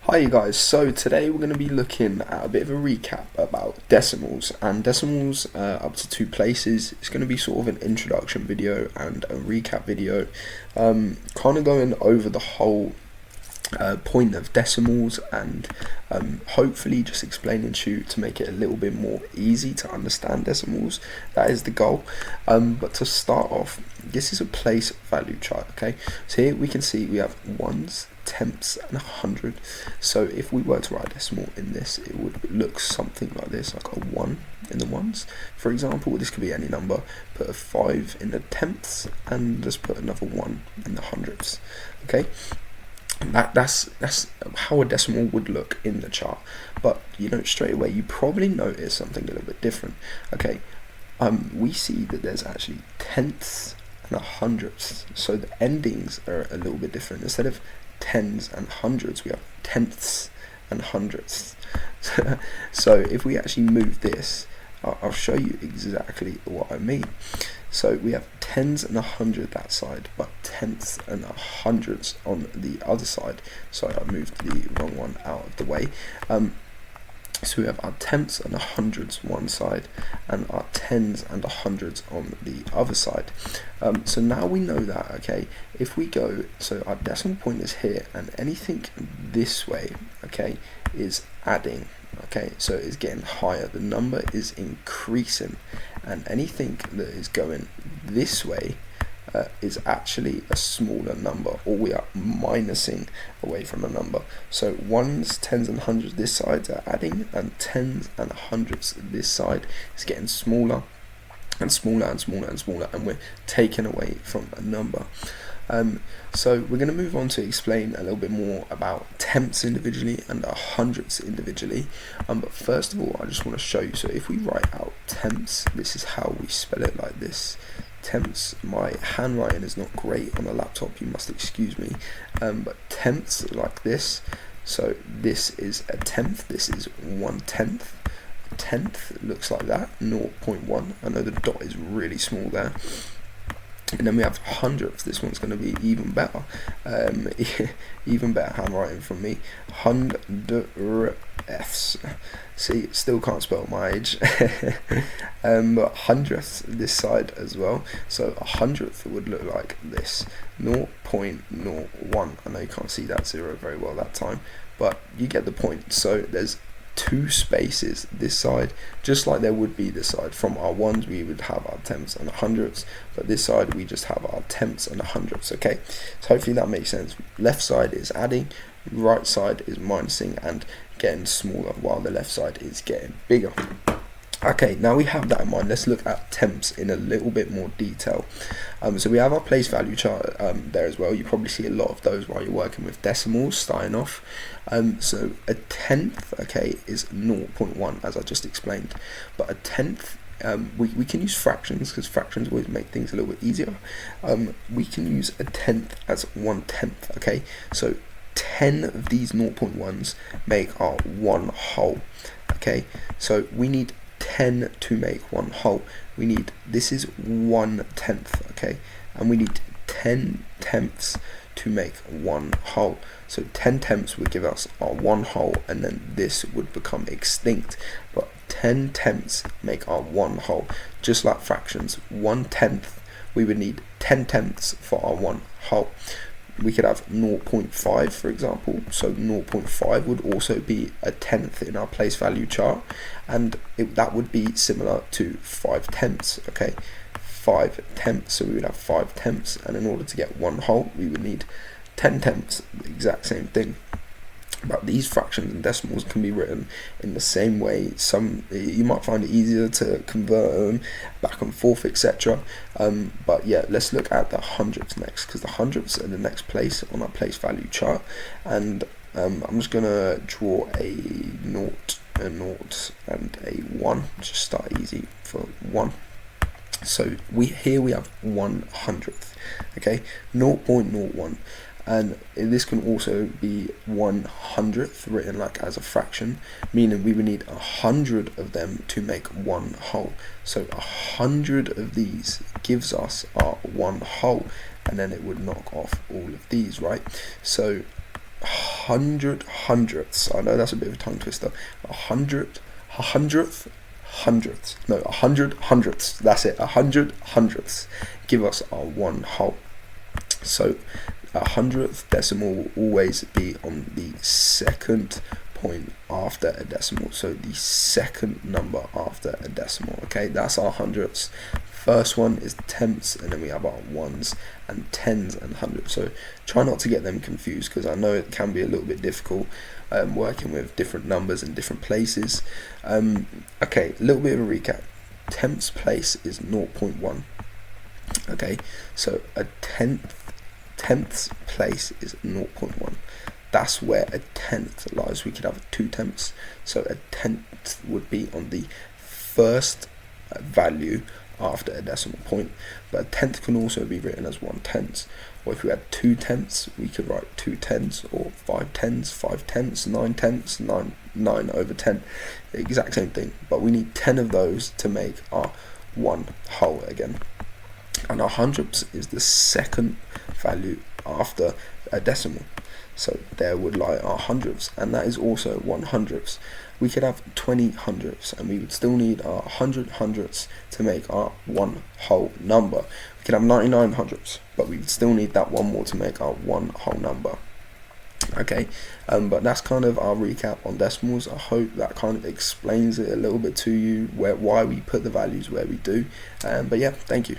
Hi you guys, so today we're going to be looking at a bit of a recap about decimals and decimals up to two places. It's going to be sort of an introduction video and a recap video, kind of going over the whole point of decimals and hopefully just explaining to make it a little bit more easy to understand decimals. That is the goal. But to start off, this is a place value chart. Okay, so here we can see we have ones, tenths and 100. So if we were to write a decimal in this, it would look something like this, like a 1 in the ones, for example. This could be any number. Put a 5 in the tenths and just put another 1 in the hundredths. Okay, that's how a decimal would look in the chart. But straight away you probably notice something a little bit different. Okay, we see that there's actually tenths and hundredths, so the endings are a little bit different. Instead of tens and hundreds, we have tenths and hundredths. So if we actually move this, I'll show you exactly what I mean. So we have tens and 100 that side, but tenths and hundreds on the other side. Sorry, I moved the wrong one out of the way. So we have our tenths and hundreds one side, and our tens and hundreds on the other side. So now we know that, okay, if we go, so our decimal point is here, and anything this way, okay, is adding. Okay, so it's getting higher, the number is increasing, and anything that is going this way is actually a smaller number, or we are minusing away from a number. So ones, tens and hundreds this side are adding, and tens and hundreds this side is getting smaller and smaller and smaller and smaller, and we're taking away from a number. So we're going to move on to explain a little bit more about tenths individually and hundredths individually. But first of all, I just want to show you. So if we write out tenths, this is how we spell it, like this. Tenths. My handwriting is not great on a laptop, you must excuse me. But tenths like this. So this is a tenth. This is 1/10. A tenth looks like that. 0.1. I know the dot is really small there. And then we have hundredths. This one's going to be even better, even better handwriting from me. Hundredths. See, still can't spell my age. But hundredths this side as well. So a hundredth would look like this, 0.01. I know you can't see that zero very well that time, but you get the point. So there's two spaces this side, just like there would be this side. From our ones we would have our tenths and hundredths, but this side we just have our tenths and hundredths. Okay, so hopefully that makes sense. Left side is adding, right side is minusing and getting smaller, while the left side is getting bigger. Okay, now we have that in mind, let's look at tenths in a little bit more detail. So we have our place value chart there as well. You probably see a lot of those while you're working with decimals starting off. So a tenth, okay, is 0.1 as I just explained, but a tenth, we can use fractions because fractions always make things a little bit easier. We can use a tenth as 1/10, okay, so 10 of these 0.1s make our one whole. Okay, so we need 10 to make one whole. We need, this is 1/10, okay, and we need 10 tenths to make one whole. So 10 tenths would give us our one whole, and then this would become extinct. But 10 tenths make our one whole, just like fractions. 1/10, we would need 10 tenths for our one whole. We could have 0.5 for example, so 0.5 would also be a tenth in our place value chart, and that would be similar to 5 tenths. Okay, 5 tenths, so we would have 5 tenths, and in order to get one whole we would need 10 tenths, the exact same thing. But these fractions and decimals can be written in the same way. Some you might find it easier to convert them back and forth, etc. But yeah, let's look at the hundredths next, because the hundredths are the next place on our place value chart. And I'm just gonna draw a naught, a naught, and a 1. Just start easy for 1. So here we have 1/100th. Okay, 0.01. And this can also be 1/100th written like as a fraction, meaning we would need 100 of them to make one whole. So 100 of these gives us our one whole, and then it would knock off all of these, right? So hundredths. I know that's a bit of a tongue twister. A hundredths. No, 100 hundredths. That's it. 100 hundredths give us our 1 whole. So a hundredth decimal will always be on the second point after a decimal. So the second number after a decimal. Okay, that's our hundredths. First one is tenths, and then we have our ones and tens and hundreds. So try not to get them confused, because I know it can be a little bit difficult working with different numbers in different places. Okay, a little bit of a recap. Tenths place is 0.1. Okay, so a tenths place is 0.1. That's where a tenth lies. We could have 2 tenths. So a tenth would be on the first value after a decimal point, but a tenth can also be written as 1/10. Or if we had 2 tenths, we could write 2 tenths, or 5 tenths, 5 tenths, 9 tenths, 9 over 10. The exact same thing, but we need 10 of those to make our 1 whole again. And our hundredths is the second value after a decimal. So there would lie our hundredths, and that is also 1/100ths. We could have 20 hundredths, and we would still need our 100 hundredths to make our 1 whole number. We could have 99 hundredths, but we would still need that one more to make our 1 whole number. Okay, but that's kind of our recap on decimals. I hope that kind of explains it a little bit to you, why we put the values where we do. But yeah, thank you.